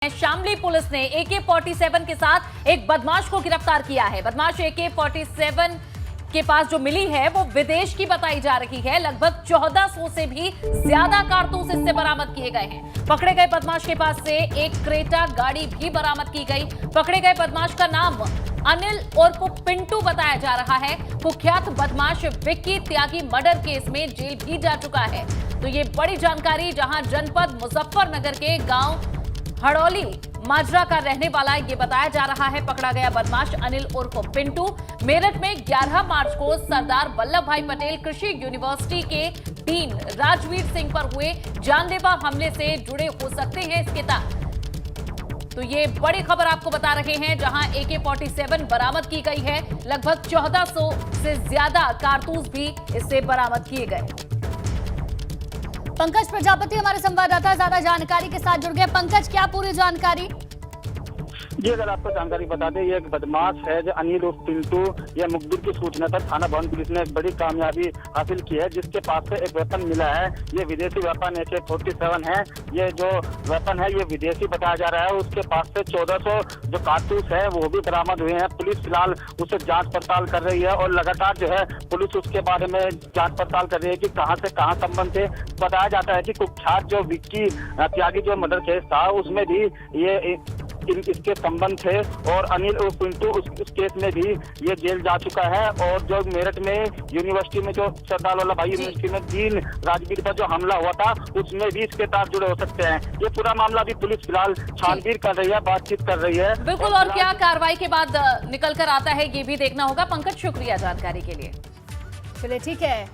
Shamli police ने AK-47 के साथ एक बदमाश को गिरफ्तार किया है। बदमाश AK-47 के पास जो मिली है वो विदेश की बताई जा रही है। लगभग 1400 से भी ज्यादा कारतूस इससे बरामद किए गए हैं। पकड़े गए बदमाश के पास से एक क्रेटा गाड़ी भी बरामद की गई। पकड़े गए बदमाश का नाम अनिल उर्फ पिंटू बताया जा रहा है। कुख्यात बदमाश विक्की त्यागी मर्डर केस में जेल भी जा चुका है। तो ये बड़ी जानकारी, जहां जनपद मुजफ्फरनगर के गांव हड़ौली माजरा का रहने वाला ये बताया जा रहा है। पकड़ा गया बदमाश अनिल उर्फ पिंटू मेरठ में 11 मार्च को सरदार वल्लभ भाई पटेल कृषि यूनिवर्सिटी के डीन राजवीर सिंह पर हुए जानलेवा हमले से जुड़े हो सकते हैं इसके साथ। तो ये बड़ी खबर आपको बता रहे हैं, जहां AK-47 बरामद की गई है। लगभग 1400 से ज्यादा कारतूस भी इससे बरामद किए गए। पंकज प्रजापति हमारे संवाददाता ज्यादा जानकारी के साथ जुड़ गए। पंकज, क्या पूरी जानकारी? जी, अगर आपको जानकारी बता दें, ये एक बदमाश है जो अनिल उर्फ पिंटू, यह मुखबिर की सूचना पर थाना भवन पुलिस ने एक बड़ी कामयाबी हासिल की है, जिसके पास से एक वेपन मिला है। ये विदेशी वेपन AK-47 है। ये जो वेपन है ये विदेशी बताया जा रहा है। उसके पास से 1400 जो कारतूस है वो भी बरामद हुए हैं। पुलिस फिलहाल उसे जांच पड़ताल कर रही है और लगातार जो है पुलिस उसके बारे में जांच पड़ताल कर रही है कि कहाँ से कहाँ संबंध थे। बताया जाता है कि कुख्यात जो विक्की त्यागी जो मर्डर केस था उसमें भी ये इसके संबंध थे और अनिल उर्फ पिंटू उस केस में भी ये जेल जा चुका है। और जो मेरठ में यूनिवर्सिटी में जो सरदार वल्लभ भाई यूनिवर्सिटी में डीन राजवीर पर जो हमला हुआ था उसमें भी इसके साथ जुड़े हो सकते हैं। ये पूरा मामला भी पुलिस फिलहाल छानबीन कर रही है, बातचीत कर रही है। बिल्कुल, और क्या कार्रवाई के बाद निकल कर आता है ये भी देखना होगा। पंकज, शुक्रिया जानकारी के लिए। चलिए, ठीक है,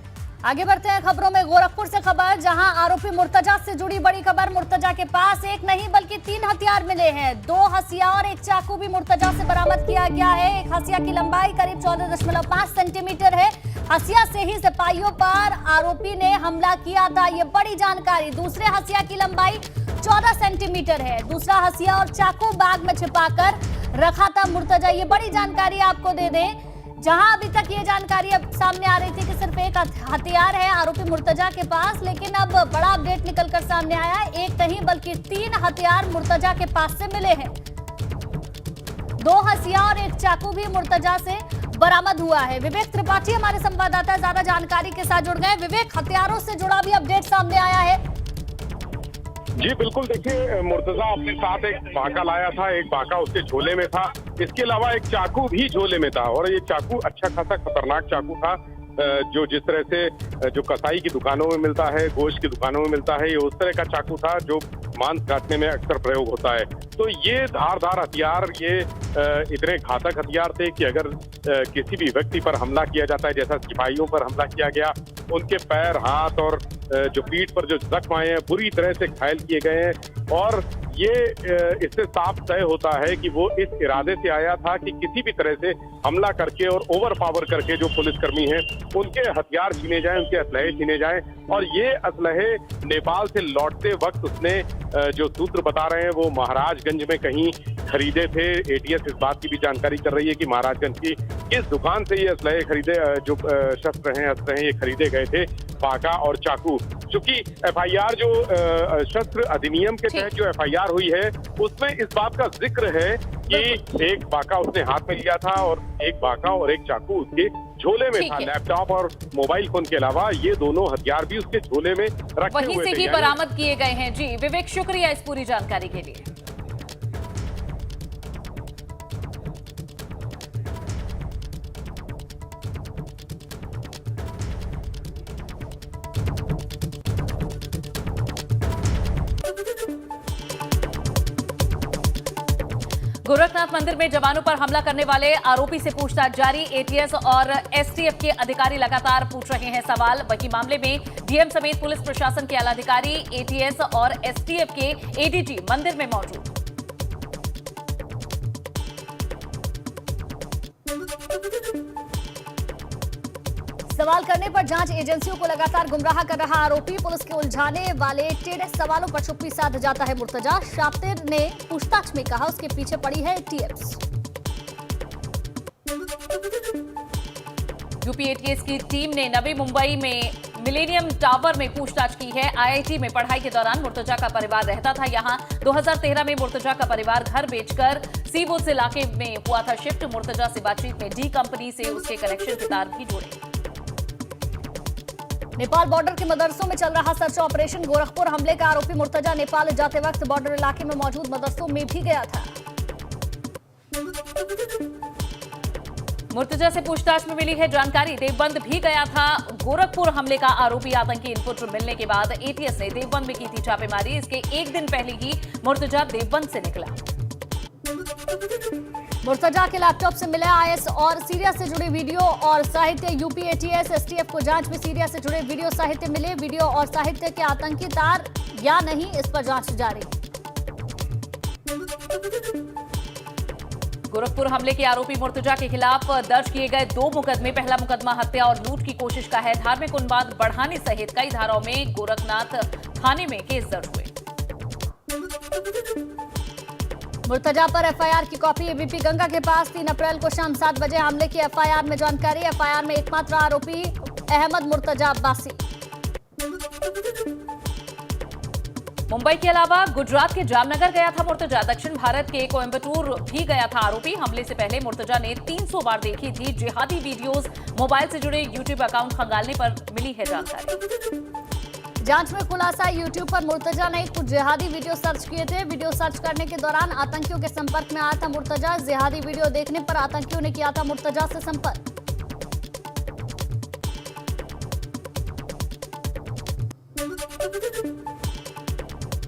आगे बढ़ते हैं खबरों में। गोरखपुर से खबर, जहां आरोपी मुर्तजा से जुड़ी बड़ी खबर। मुर्तजा के पास एक नहीं बल्कि 3 हथियार मिले हैं। 2 हसिया और एक चाकू भी मुर्तजा से बरामद किया गया है। एक हसिया की लंबाई करीब 14.5 सेंटीमीटर है। हसिया से ही सिपाहियों पर आरोपी ने हमला किया था, ये बड़ी जानकारी। दूसरे हसिया की लंबाई 14 सेंटीमीटर है। दूसरा हसिया और चाकू बैग में छिपाकर रखा था मुर्तजा। ये बड़ी जानकारी आपको दे दें, जहां अभी तक ये जानकारी अब सामने आ रही थी कि सिर्फ एक हथियार है आरोपी मुर्तजा के पास, लेकिन अब बड़ा अपडेट निकलकर सामने आया है। एक नहीं बल्कि 3 हथियार मुर्तजा के पास से मिले हैं। 2 हसिया और एक चाकू भी मुर्तजा से बरामद हुआ है। विवेक त्रिपाठी हमारे संवाददाता ज्यादा जानकारी के साथ जुड़ गए। विवेक, हथियारों से जुड़ा भी अपडेट सामने आया है। जी बिल्कुल, देखिए, मुर्तजा अपने साथ एक भाका लाया था, एक भाका उसके झोले में था। इसके अलावा एक चाकू भी झोले में था और ये चाकू अच्छा खासा खतरनाक चाकू था, जो जिस तरह से जो कसाई की दुकानों में मिलता है, गोश्त की दुकानों में मिलता है, ये उस तरह का चाकू था जो मांस काटने में अक्सर प्रयोग होता है। तो ये धारदार हथियार, ये इतने घातक हथियार थे कि अगर किसी भी व्यक्ति पर हमला किया जाता है, जैसा सिपाहियों पर हमला किया गया, उनके पैर, हाथ और जो पीठ पर जो जख्म आए हैं बुरी तरह से घायल किए गए हैं। और ये इससे साफ तय होता है कि वो इस इरादे से आया था कि किसी भी तरह से हमला करके और ओवर पावर करके जो पुलिसकर्मी हैं उनके हथियार छीने जाएं, उनके असलहे छीने जाएं। और ये असलहे नेपाल से लौटते वक्त उसने जो सूत्र बता रहे हैं वो महाराजगंज में कहीं खरीदे थे। ATS इस बात की भी जानकारी कर रही है कि महाराजगंज की किस दुकान से ये असलहे खरीदे, जो शस्त्र हैं, अस्त्र हैं, ये खरीदे गए थे, फाका और चाकू। चूंकि FIR जो शस्त्र अधिनियम के तहत जो FIR हुई है उसमें इस बात का जिक्र है कि एक फाका उसने हाथ में लिया था और एक फाका और एक चाकू उसके झोले में था। लैपटॉप और मोबाइल फोन के अलावा ये दोनों हथियार भी उसके झोले में रखे हुए थे। वहीं से ही बरामद किए गए हैं। जी विवेक, शुक्रिया इस पूरी जानकारी के लिए। गोरखनाथ मंदिर में जवानों पर हमला करने वाले आरोपी से पूछताछ जारी। ATS और STF के अधिकारी लगातार पूछ रहे हैं सवाल। वहीं मामले में DM समेत पुलिस प्रशासन के आला अधिकारी, ATS और STF के ADG मंदिर में मौजूद। सवाल करने पर जांच एजेंसियों को लगातार गुमराह कर रहा आरोपी, पुलिस के उलझाने वाले टेढ़े सवालों पर चुप्पी साध जाता है मुर्तजा। शातिर ने पूछताछ में कहा उसके पीछे पड़ी है TFs। UP ATS की टीम ने नवी मुंबई में मिलेनियम टावर में पूछताछ की है। आईआईटी में पढ़ाई के दौरान मुर्तजा का परिवार रहता था यहां। 2013 में मुर्तजा का परिवार घर बेचकर सीवुड्स इलाके में हुआ था शिफ्ट। मुर्तजा से बातचीत में डी कंपनी से उसके कनेक्शन के तार भी जुड़े। नेपाल बॉर्डर के मदरसों में चल रहा सर्च ऑपरेशन। गोरखपुर हमले का आरोपी मुर्तजा नेपाल जाते वक्त बॉर्डर इलाके में मौजूद मदरसों में भी गया था। मुर्तजा से पूछताछ में मिली है जानकारी, देवबंद भी गया था। गोरखपुर हमले का आरोपी आतंकी इनपुट मिलने के बाद एटीएस ने देवबंद में की थी छापेमारी। इसके एक दिन पहले ही मुर्तजा देवबंद से निकला। मुर्तजा के लैपटॉप से मिले आईएस और सीरिया से जुड़े वीडियो और साहित्य। यूपी एटीएस एसटीएफ को जांच में सीरिया से जुड़े वीडियो साहित्य मिले। वीडियो और साहित्य के आतंकी तार या नहीं, इस पर जांच जारी। गोरखपुर हमले के आरोपी मुर्तजा के खिलाफ दर्ज किए गए 2 मुकदमे। पहला मुकदमा हत्या और लूट की कोशिश का है। धार्मिक उन्माद बढ़ाने सहित कई धाराओं में गोरखनाथ थाने में केस दर्ज हुए। मुर्तजा पर एफआईआर की कॉपी एबीपी गंगा के पास 3 अप्रैल को शाम 7 बजे हमले की एफआईआर में जानकारी। एफआईआर में एकमात्र आरोपी अहमद मुर्तजा अब्बासी। मुंबई के अलावा गुजरात के जामनगर गया था मुर्तजा। दक्षिण भारत के कोयम्बटूर भी गया था आरोपी। हमले से पहले मुर्तजा ने 300 बार देखी थी जिहादी वीडियोस। मोबाइल से जुड़े यूट्यूब अकाउंट खंगालने पर मिली है जानकारी। जांच में खुलासा, यूट्यूब पर मुर्तजा ने कुछ जिहादी वीडियो सर्च किए थे। वीडियो सर्च करने के दौरान आतंकियों के संपर्क में आया था मुर्तजा। जिहादी वीडियो देखने पर आतंकियों ने किया था मुर्तजा से संपर्क।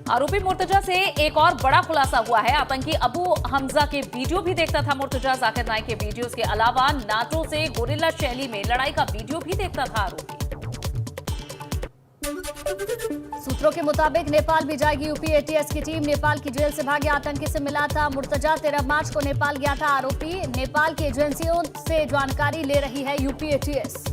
आरोपी मुर्तजा से एक और बड़ा खुलासा हुआ है। आतंकी अबू हमजा के वीडियो भी देखता था मुर्तजा। जाकिर नाइक के वीडियोस के अलावा नाटो से गोरिल्ला शैली में लड़ाई का वीडियो भी देखता था आरोपी। सूत्रों के मुताबिक नेपाल भी जाएगी यूपी एटीएस की टीम। नेपाल की जेल से भागे आतंकी से मिला था मुर्तजा। 13 मार्च को नेपाल गया था आरोपी। नेपाल की एजेंसियों से जानकारी ले रही है यूपी एटीएस।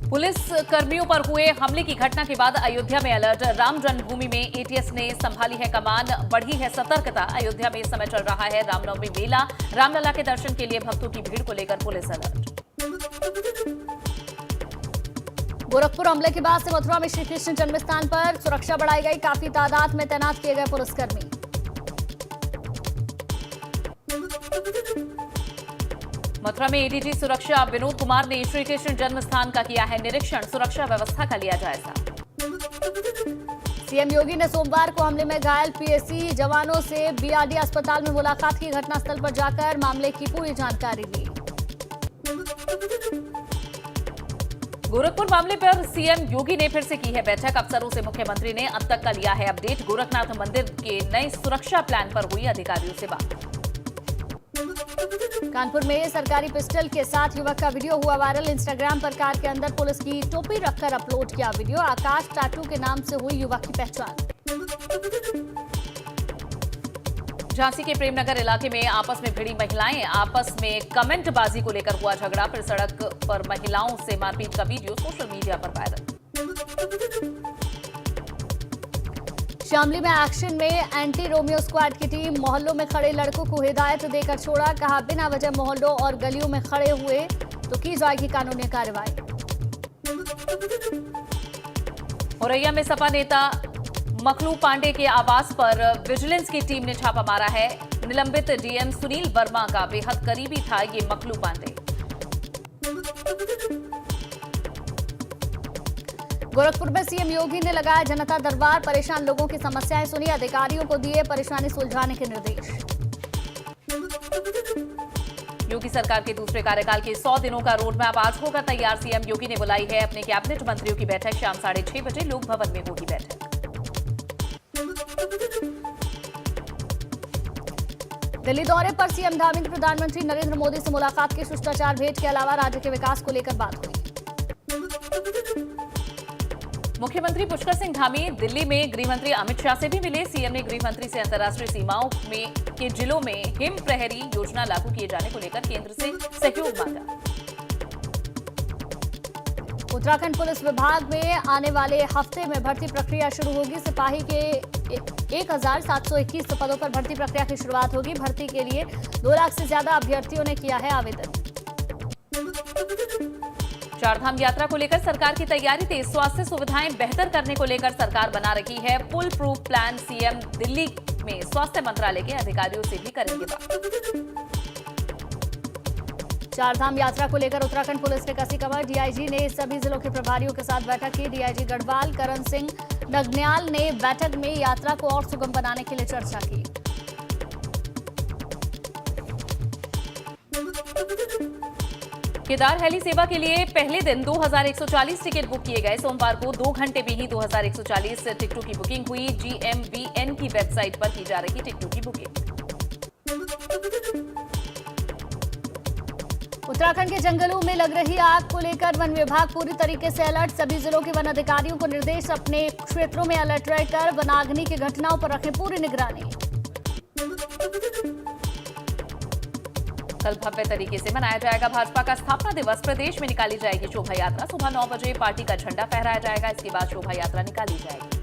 पुलिस कर्मियों पर हुए हमले की घटना के बाद अयोध्या में अलर्ट। राम जन्मभूमि में एटीएस ने संभाली है कमान। बढ़ी है सतर्कता। अयोध्या में इस समय चल रहा है रामनवमी मेला। रामलला के दर्शन के लिए भक्तों की भीड़ को लेकर पुलिस अलर्ट। गोरखपुर हमले के बाद से मथुरा में श्री कृष्ण जन्मस्थान पर सुरक्षा बढ़ाई गई। काफी तादाद में तैनात किए गए पुलिसकर्मी। मथुरा में एडीजी सुरक्षा विनोद कुमार ने श्री कृष्ण जन्मस्थान का किया है निरीक्षण। सुरक्षा व्यवस्था का लिया जायजा। सीएम योगी ने सोमवार को हमले में घायल पीएसी जवानों से बीआरडी अस्पताल में मुलाकात की। घटनास्थल पर जाकर मामले की पूरी जानकारी ली। गोरखपुर मामले पर सीएम योगी ने फिर से की है बैठक। अफसरों से मुख्यमंत्री ने अब तक का लिया है अपडेट। गोरखनाथ मंदिर के नए सुरक्षा प्लान पर हुई अधिकारियों से बात। कानपुर में सरकारी पिस्टल के साथ युवक का वीडियो हुआ वायरल। इंस्टाग्राम पर कार के अंदर पुलिस की टोपी रखकर अपलोड किया वीडियो। आकाश टाटू के नाम से हुई युवक की पहचान। झांसी के प्रेमनगर इलाके में आपस में भिड़ी महिलाएं। आपस में कमेंटबाजी को लेकर हुआ झगड़ा। फिर सड़क पर महिलाओं से मारपीट का वीडियो सोशल मीडिया पर वायरल। शामली में एक्शन में एंटी रोमियो स्क्वाड की टीम। मोहल्लों में खड़े लड़कों को हिदायत देकर छोड़ा। कहा बिना वजह मोहल्लों और गलियों में खड़े हुए तो की जाएगी कानूनी कार्रवाई। औरैया में सपा नेता मखलू पांडे के आवास पर विजिलेंस की टीम ने छापा मारा है। निलंबित डीएम सुनील वर्मा का बेहद करीबी था ये मखलू पांडे। गोरखपुर में सीएम योगी ने लगाया जनता दरबार। परेशान लोगों की समस्याएं सुनी। अधिकारियों को दिए परेशानी सुलझाने के निर्देश। योगी सरकार के दूसरे कार्यकाल के 100 दिनों का रोड मैप आज होगा तैयार। सीएम योगी ने बुलाई है अपने कैबिनेट मंत्रियों की बैठक। शाम 6:30 बजे लोक भवन में होगी बैठक। दिल्ली दौरे पर सीएम धामी ने प्रधानमंत्री नरेंद्र मोदी से मुलाकात की। शिष्टाचार भेंट के अलावा राज्य के विकास को लेकर बात हुई। मुख्यमंत्री पुष्कर सिंह धामी दिल्ली में गृह मंत्री अमित शाह से भी मिले। सीएम ने गृह मंत्री से अंतर्राष्ट्रीय सीमाओं में के जिलों में हिम प्रहरी योजना लागू किए जाने को लेकर केंद्र से सहयोग मांगा। उत्तराखंड पुलिस विभाग में आने वाले हफ्ते में भर्ती प्रक्रिया शुरू होगी। सिपाही के 1721 पदों पर भर्ती प्रक्रिया की शुरुआत होगी। भर्ती के लिए 2 लाख से ज्यादा अभ्यर्थियों ने किया है आवेदन। चारधाम यात्रा को लेकर सरकार की तैयारी तेज। स्वास्थ्य सुविधाएं बेहतर करने को लेकर सरकार बना रही है full proof plan. CM Delhi में स्वास्थ्य मंत्रालय के अधिकारियों से भी करेंगे बात। चारधाम यात्रा को लेकर उत्तराखंड पुलिस ने कसी कमर। डीआईजी ने सभी जिलों के प्रभारियों के साथ बैठक की। डीआईजी गढ़वाल करण सिंह नगन्याल ने बैठक में यात्रा को और सुगम बनाने के लिए चर्चा की। केदार हेली सेवा के लिए पहले दिन 2140 टिकट बुक किए गए। सोमवार को 2 घंटे में ही 2140 टिकटों की बुकिंग हुई। GMVN की वेबसाइट पर की जा रही टिकटों की बुकिंग। उत्तराखंड के जंगलों में लग रही आग को लेकर वन विभाग पूरी तरीके से अलर्ट। सभी जिलों के वन अधिकारियों को निर्देश अपने क्षेत्रों में अलर्ट रहकर वनाग्नि की घटनाओं पर रखें पूरी निगरानी। कल भव्य तरीके से मनाया जाएगा भाजपा का स्थापना दिवस। प्रदेश में निकाली जाएगी शोभा यात्रा। सुबह 9 बजे पार्टी का झंडा फहराया जाएगा। इसके बाद शोभा यात्रा निकाली जाएगी।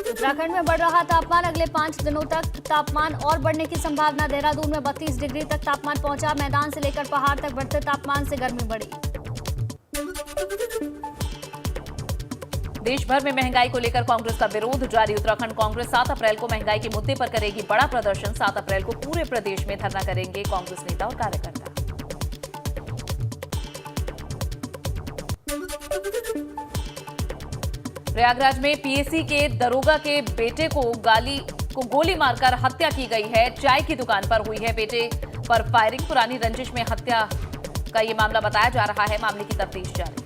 उत्तराखंड में बढ़ रहा तापमान। अगले 5 दिनों तक तापमान और बढ़ने की संभावना। देहरादून में 32 डिग्री तक तापमान पहुंचा। मैदान से लेकर पहाड़ तक बढ़ते तापमान से गर्मी बढ़ी। देश भर में महंगाई को लेकर कांग्रेस का विरोध जारी। उत्तराखंड कांग्रेस 7 अप्रैल को महंगाई के मुद्दे पर करेगी बड़ा प्रदर्शन। 7 अप्रैल को पूरे प्रदेश में धरना करेंगे कांग्रेस नेता और कार्यकर्ता। प्रयागराज में पीएसी के दरोगा के बेटे को गोली मारकर हत्या की गई है। चाय की दुकान पर हुई है बेटे पर फायरिंग। पुरानी रंजिश में हत्या का ये मामला बताया जा रहा है। मामले की तफ्तीश जारी।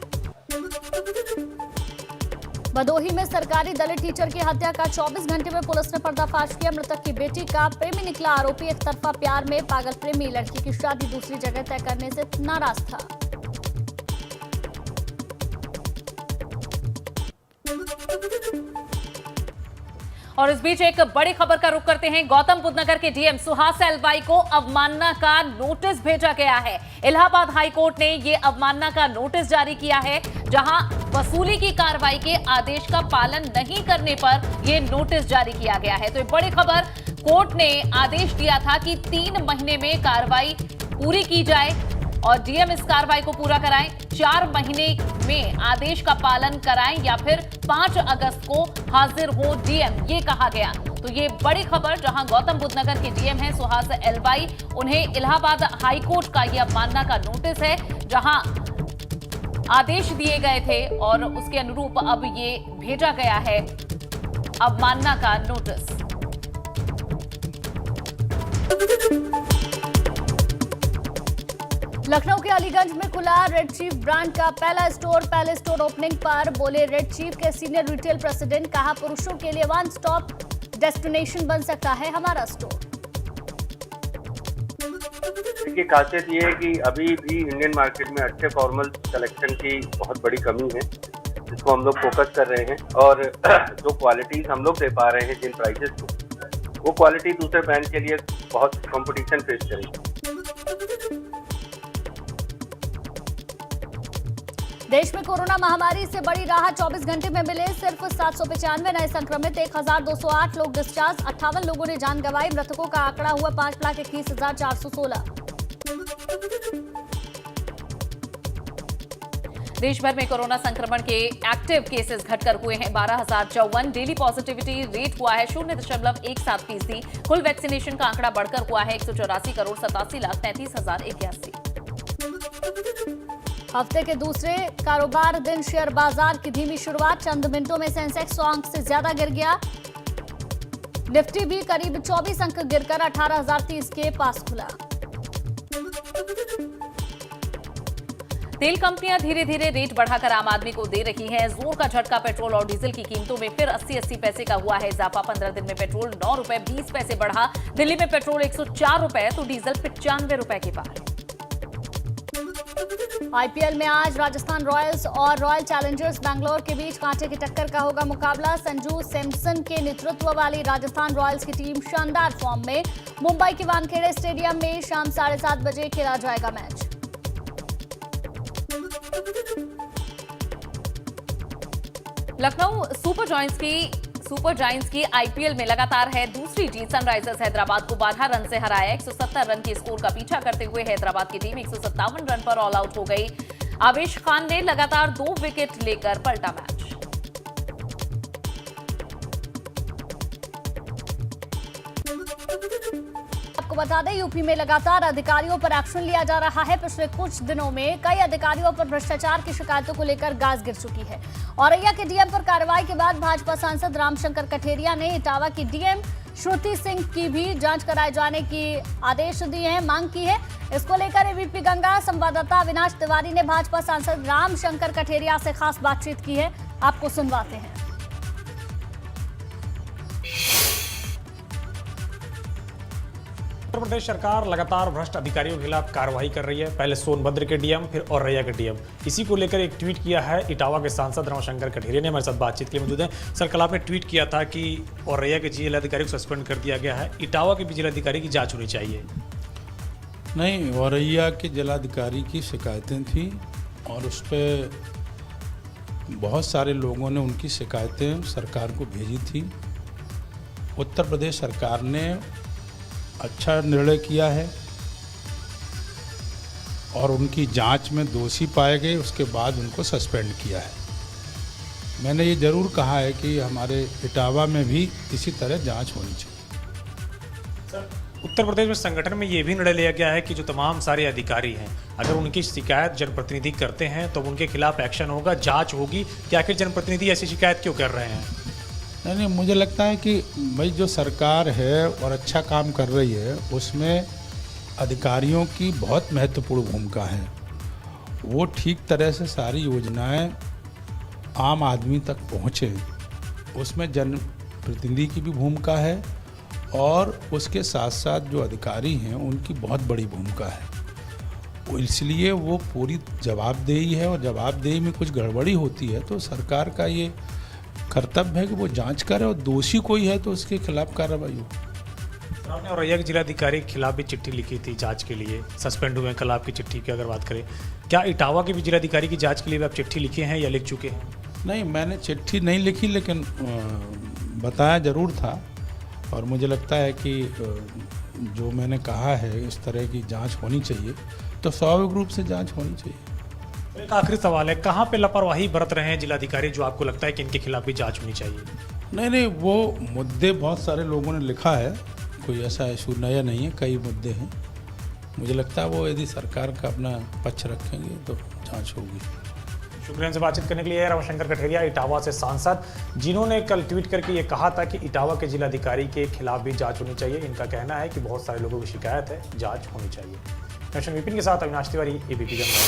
भदोही में सरकारी दलित टीचर की हत्या का 24 घंटे में पुलिस ने पर्दाफाश किया। मृतक की बेटी का प्रेमी निकला आरोपी। एक तरफा प्यार में पागल प्रेमी लड़की की शादी दूसरी जगह तय करने से नाराज था। और इस बीच एक बड़ी खबर का रुख करते हैं। गौतम बुद्ध नगर के डीएम सुहास एलवाई को अवमानना का नोटिस भेजा गया है। इलाहाबाद हाईकोर्ट ने यह अवमानना का नोटिस जारी किया है, जहां वसूली की कार्रवाई के आदेश का पालन नहीं करने पर यह नोटिस जारी किया गया है। तो एक बड़ी खबर, कोर्ट ने आदेश दिया था कि 3 महीने में कार्रवाई पूरी की जाए और डीएम इस कार्रवाई को पूरा कराएं। 4 महीने में आदेश का पालन कराएं या फिर 5 अगस्त को हाजिर हो डीएम, ये कहा गया। तो ये बड़ी खबर, जहां गौतम बुद्ध नगर के डीएम हैं सुहास एलवाई, उन्हें इलाहाबाद हाईकोर्ट का यह अवमानना का नोटिस है, जहां आदेश दिए गए थे और उसके अनुरूप अब ये भेजा गया है अवमानना का नोटिस। लखनऊ के अलीगंज में खुला रेड चीफ ब्रांड का पहला स्टोर ओपनिंग पर बोले रेड चीफ के सीनियर रिटेल प्रेसिडेंट। कहा पुरुषों के लिए 1 स्टॉप डेस्टिनेशन बन सकता है हमारा स्टोर। इसकी खासियत ये है कि अभी भी इंडियन मार्केट में अच्छे फॉर्मल कलेक्शन की बहुत बड़ी कमी है, जिसको हम लोग फोकस कर रहे हैं। और जो क्वालिटीज हम लोग दे पा रहे हैं जिन प्राइसेस को, वो क्वालिटी दूसरे ब्रांड के लिए बहुत कंपटीशन फेस करेगी। देश में कोरोना महामारी से बड़ी राहत। 24 घंटे में मिले सिर्फ 795 नए संक्रमित। 1208 लोग डिस्चार्ज। 58 लोगों ने जान गंवाई। मृतकों का आंकड़ा हुआ 5,21,416। देश भर में कोरोना संक्रमण के एक्टिव केसेस घटकर हुए हैं 12,054। डेली पॉजिटिविटी रेट हुआ है 0.17%। कुल वैक्सीनेशन का आंकड़ा बढ़कर हुआ है 184,87,33,081। हफ्ते के दूसरे कारोबार दिन शेयर बाजार की धीमी शुरुआत। चंद मिनटों में सेंसेक्स 100 अंक से ज्यादा गिर गया। निफ्टी भी करीब 24 अंक गिरकर 18,030 के पास खुला। तेल कंपनियां धीरे धीरे रेट बढ़ाकर आम आदमी को दे रही हैं। जोर का झटका पेट्रोल और डीजल की कीमतों में फिर 80-80 पैसे का हुआ है इजाफा। 15 दिन में पेट्रोल 9 रुपए 20 पैसे बढ़ा। दिल्ली में पेट्रोल 104 रुपए तो डीजल 95 रुपए के पार। आईपीएल में आज राजस्थान रॉयल्स और रॉयल चैलेंजर्स बैंगलोर के बीच कांटे की टक्कर का होगा मुकाबला। संजू सैमसन के नेतृत्व वाली राजस्थान रॉयल्स की टीम शानदार फॉर्म में। मुंबई के वानखेड़े स्टेडियम में शाम 7:30 बजे खेला जाएगा मैच। लखनऊ सुपर जायंट्स की आईपीएल में लगातार है दूसरी जीत। सनराइजर्स हैदराबाद को 12 रन से हराया। 170 रन के स्कोर का पीछा करते हुए हैदराबाद की टीम 157 रन पर ऑल आउट हो गई। आवेश खान ने लगातार 2 विकेट लेकर पलटा मैच। आपको बता दें, यूपी में लगातार अधिकारियों पर एक्शन लिया जा रहा है। पिछले कुछ दिनों में कई अधिकारियों पर भ्रष्टाचार की शिकायतों को लेकर गाज गिर चुकी है। औरैया के डीएम पर कार्रवाई के बाद भाजपा सांसद रामशंकर कठेरिया ने इटावा की डीएम श्रुति सिंह की भी जांच कराए जाने की आदेश दिए हैं, मांग की है। इसको लेकर एबीपी गंगा संवाददाता अविनाश तिवारी ने भाजपा सांसद रामशंकर कठेरिया से खास बातचीत की है। आपको सुनवाते हैं। उत्तर प्रदेश सरकार लगातार भ्रष्ट अधिकारियों के खिलाफ कार्रवाई कर रही है। पहले सोनभद्र के डीएम, फिर औरैया के डीएम। इसी को लेकर एक ट्वीट किया है इटावा के सांसद रामशंकर कठेरिया ने। हमारे साथ बातचीत के लिए मौजूद है। सर, कल आपने ट्वीट किया था कि औरैया के जिलाधिकारी को सस्पेंड कर दिया गया है, इटावा के भी जिलाधिकारी की जांच होनी चाहिए। नहीं, औरैया के जिलाधिकारी की शिकायतें थी और उस पर बहुत सारे लोगों ने उनकी शिकायतें सरकार को भेजी थी। उत्तर प्रदेश सरकार ने अच्छा निर्णय किया है और उनकी जांच में दोषी पाए गए, उसके बाद उनको सस्पेंड किया है। मैंने ये ज़रूर कहा है कि हमारे इटावा में भी इसी तरह जांच होनी चाहिए। सर, उत्तर प्रदेश में संगठन में ये भी निर्णय लिया गया है कि जो तमाम सारे अधिकारी हैं, अगर उनकी शिकायत जनप्रतिनिधि करते हैं तो उनके खिलाफ एक्शन होगा, जांच होगी। कि आखिर जनप्रतिनिधि ऐसी शिकायत क्यों कर रहे हैं? नहीं, मुझे लगता है कि भाई जो सरकार है और अच्छा काम कर रही है, उसमें अधिकारियों की बहुत महत्वपूर्ण भूमिका है। वो ठीक तरह से सारी योजनाएं आम आदमी तक पहुँचे, उसमें जनप्रतिनिधि की भी भूमिका है और उसके साथ साथ जो अधिकारी हैं उनकी बहुत बड़ी भूमिका है। इसलिए वो पूरी जवाबदेही है और जवाबदेही में कुछ गड़बड़ी होती है तो सरकार का ये कर्तव्य है कि वो जांच करे और दोषी कोई है तो उसके खिलाफ कार्रवाई हो। आपने औरैया के जिलाधिकारी के खिलाफ भी चिट्ठी लिखी थी जांच के लिए, सस्पेंड हुए हैं। कल आपकी चिट्ठी की अगर बात करें, क्या इटावा के भी जिलाधिकारी की जांच के लिए भी आप चिट्ठी लिखे हैं या लिख चुके हैं? नहीं, मैंने चिट्ठी नहीं लिखी, लेकिन बताया ज़रूर था और मुझे लगता है कि जो मैंने कहा है इस तरह की जांच होनी चाहिए तो स्वाभाविक रूप से जांच होनी चाहिए। एक आखिरी सवाल है, कहाँ पे लापरवाही बरत रहे हैं जिलाधिकारी जो आपको लगता है कि इनके खिलाफ भी जांच होनी चाहिए? नहीं, वो मुद्दे बहुत सारे लोगों ने लिखा है, कोई ऐसा इशू नया नहीं है, कई मुद्दे हैं। मुझे लगता है वो यदि सरकार का अपना पक्ष रखेंगे तो जांच होगी। शुक्रिया से बातचीत करने के लिए रामशंकर कठेरिया, इटावा से सांसद, जिन्होंने कल ट्वीट करके ये कहा था कि इटावा के जिलाधिकारी के खिलाफ भी जांच होनी चाहिए। इनका कहना है कि बहुत सारे लोगों की शिकायत है, जांच होनी चाहिए। नेशन विपिन के साथ अविनाश तिवारी, एबीपी गंगा।